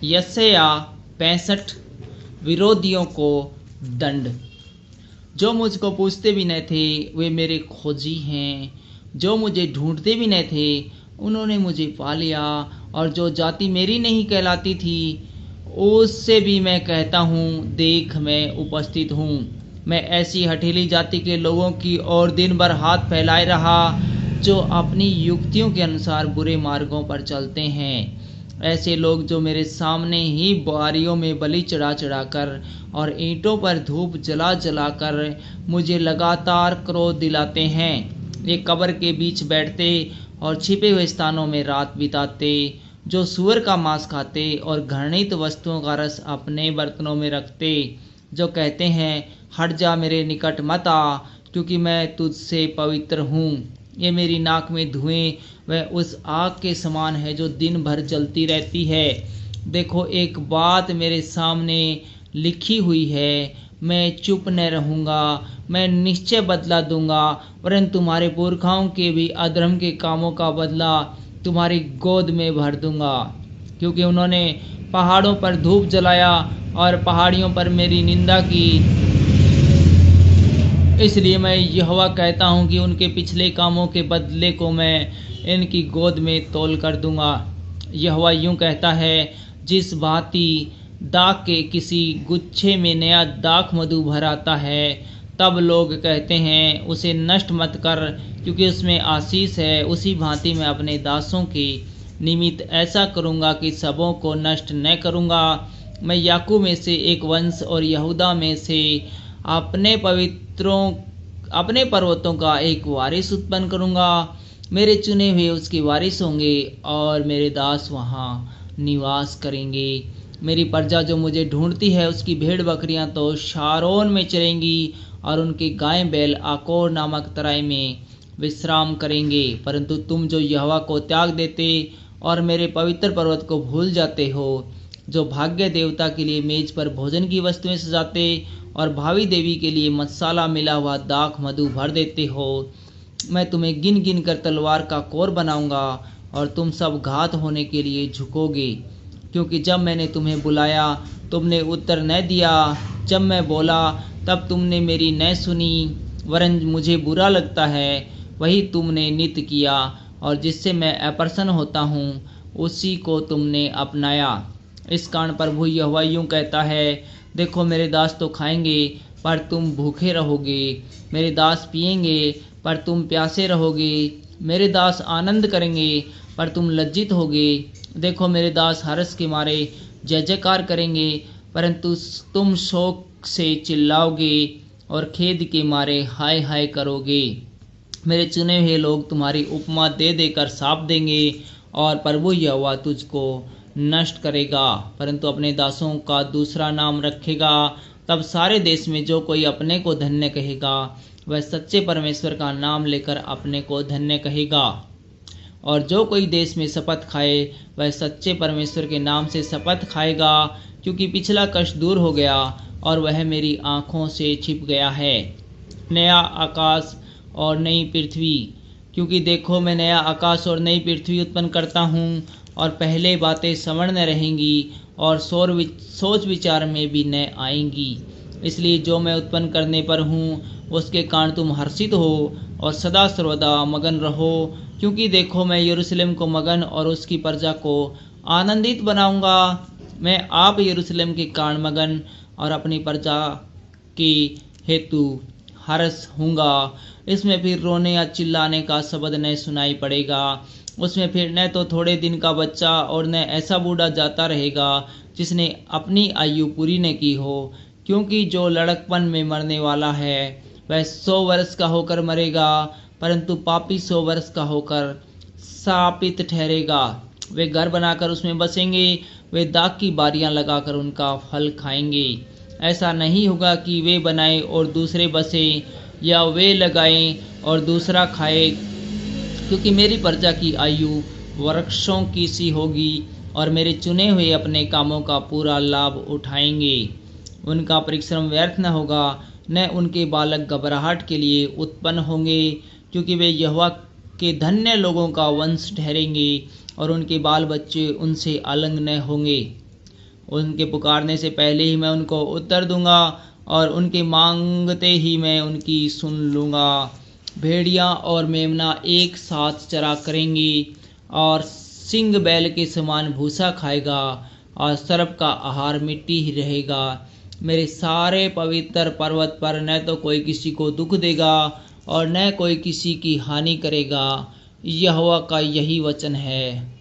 यशायाह 65 विरोधियों को दंड। जो मुझको पूछते भी न थे वे मेरे खोजी हैं, जो मुझे ढूंढते भी न थे उन्होंने मुझे पा लिया। और जो जाति मेरी नहीं कहलाती थी उससे भी मैं कहता हूँ, देख मैं उपस्थित हूँ। मैं ऐसी हठीली जाति के लोगों की ओर दिन भर हाथ फैलाए रहा जो अपनी युक्तियों के अनुसार बुरे मार्गों पर चलते हैं। ऐसे लोग जो मेरे सामने ही बारियों में बलि चढ़ा चढ़ा कर और ईंटों पर धूप जला जला कर मुझे लगातार क्रोध दिलाते हैं। ये कब्र के बीच बैठते और छिपे हुए स्थानों में रात बिताते, जो सूअर का मांस खाते और घृणित वस्तुओं का रस अपने बर्तनों में रखते, जो कहते हैं हट जा मेरे निकट मत आ, क्योंकि मैं तुझसे पवित्र हूँ। ये मेरी नाक में धुएं वह उस आग के समान है जो दिन भर जलती रहती है। देखो एक बात मेरे सामने लिखी हुई है, मैं चुप न रहूँगा, मैं निश्चय बदला दूंगा, वरन तुम्हारे पुरखाओं के भी अधर्म के कामों का बदला तुम्हारी गोद में भर दूंगा। क्योंकि उन्होंने पहाड़ों पर धूप जलाया और पहाड़ियों पर मेरी निंदा की, इसलिए मैं यहोवा कहता हूँ कि उनके पिछले कामों के बदले को मैं इनकी गोद में तौल कर दूंगा। यहोवा यूँ कहता है, जिस भांति दाख के किसी गुच्छे में नया दाख मधु भर आता है, तब लोग कहते हैं उसे नष्ट मत कर, क्योंकि उसमें आशीष है। उसी भांति मैं अपने दासों के निमित्त ऐसा करूँगा कि सबों को नष्ट न करूँगा। मैं याकूब में से एक वंश और यहूदा में से अपने पर्वतों का एक वारिस उत्पन्न करूँगा। मेरे चुने हुए उसके वारिस होंगे और मेरे दास वहाँ निवास करेंगे। मेरी प्रजा जो मुझे ढूंढती है उसकी भेड़ बकरियां तो शारोन में चरेंगी और उनके गाय बैल आकोर नामक तराई में विश्राम करेंगे। परंतु तुम जो यहोवा को त्याग देते और मेरे पवित्र पर्वत को भूल जाते हो, जो भाग्य देवता के लिए मेज पर भोजन की वस्तुएं सजाते और भावी देवी के लिए मसाला मिला हुआ दाख मधु भर देते हो, मैं तुम्हें गिन गिन कर तलवार का कोर बनाऊंगा और तुम सब घात होने के लिए झुकोगे। क्योंकि जब मैंने तुम्हें बुलाया तुमने उत्तर न दिया, जब मैं बोला तब तुमने मेरी न सुनी, वरन मुझे बुरा लगता है वही तुमने नित्य किया, और जिससे मैं अप्रसन्न होता हूँ उसी को तुमने अपनाया। इस कारण प्रभु यहोवा यूँ कहता है, देखो मेरे दास तो खाएंगे पर तुम भूखे रहोगे, मेरे दास पिएंगे पर तुम प्यासे रहोगे, मेरे दास आनंद करेंगे पर तुम लज्जित होगे। देखो मेरे दास हर्ष के मारे जय जयकार करेंगे, परंतु तुम शोक से चिल्लाओगे और खेद के मारे हाय हाय करोगे। मेरे चुने हुए लोग तुम्हारी उपमा दे देकर साप देंगे और प्रभु यहोवा तुझको नष्ट करेगा, परंतु अपने दासों का दूसरा नाम रखेगा। तब सारे देश में जो कोई अपने को धन्य कहेगा वह सच्चे परमेश्वर का नाम लेकर अपने को धन्य कहेगा। और जो कोई देश में शपथ खाए वह सच्चे परमेश्वर के नाम से शपथ खाएगा, क्योंकि पिछला कष्ट दूर हो गया और वह मेरी आँखों से छिप गया है। नया आकाश और नई पृथ्वी, क्योंकि देखो मैं नया आकाश और नई पृथ्वी उत्पन्न करता हूँ, और पहले बातें स्मरण न रहेंगी और सोच विचार में भी न आएंगी। इसलिए जो मैं उत्पन्न करने पर हूँ उसके कारण तुम हर्षित हो और सदा सर्वदा मगन रहो। क्योंकि देखो मैं यरूशलेम को मगन और उसकी प्रजा को आनंदित बनाऊंगा। मैं आप यरूशलेम के कारण मगन और अपनी प्रजा के हेतु हर्ष हूँगा। इसमें फिर रोने या चिल्लाने का शब्द न सुनाई पड़ेगा। उसमें फिर न तो थोड़े दिन का बच्चा और न ऐसा बूढ़ा जाता रहेगा जिसने अपनी आयु पूरी न की हो, क्योंकि जो लड़कपन में मरने वाला है वह 100 वर्ष का होकर मरेगा, परंतु पापी 100 वर्ष का होकर शापित ठहरेगा। वे घर बनाकर उसमें बसेंगे, वे दाख की बारियां लगाकर उनका फल खाएंगे। ऐसा नहीं होगा कि वे बनाएं और दूसरे बसें, या वे लगाएं और दूसरा खाए, क्योंकि मेरी प्रजा की आयु वृक्षों की सी होगी और मेरे चुने हुए अपने कामों का पूरा लाभ उठाएंगे। उनका परिश्रम व्यर्थ न होगा, न उनके बालक घबराहट के लिए उत्पन्न होंगे, क्योंकि वे यहोवा के धन्य लोगों का वंश ठहरेंगे और उनके बाल बच्चे उनसे अलग न होंगे। उनके पुकारने से पहले ही मैं उनको उत्तर दूंगा और उनके मांगते ही मैं उनकी सुन लूँगा। भेड़िया और मेमना एक साथ चरा करेंगी और सिंह बैल के समान भूसा खाएगा और सर्प का आहार मिट्टी ही रहेगा। मेरे सारे पवित्र पर्वत पर न तो कोई किसी को दुख देगा और न कोई किसी की हानि करेगा। यहोवा का यही वचन है।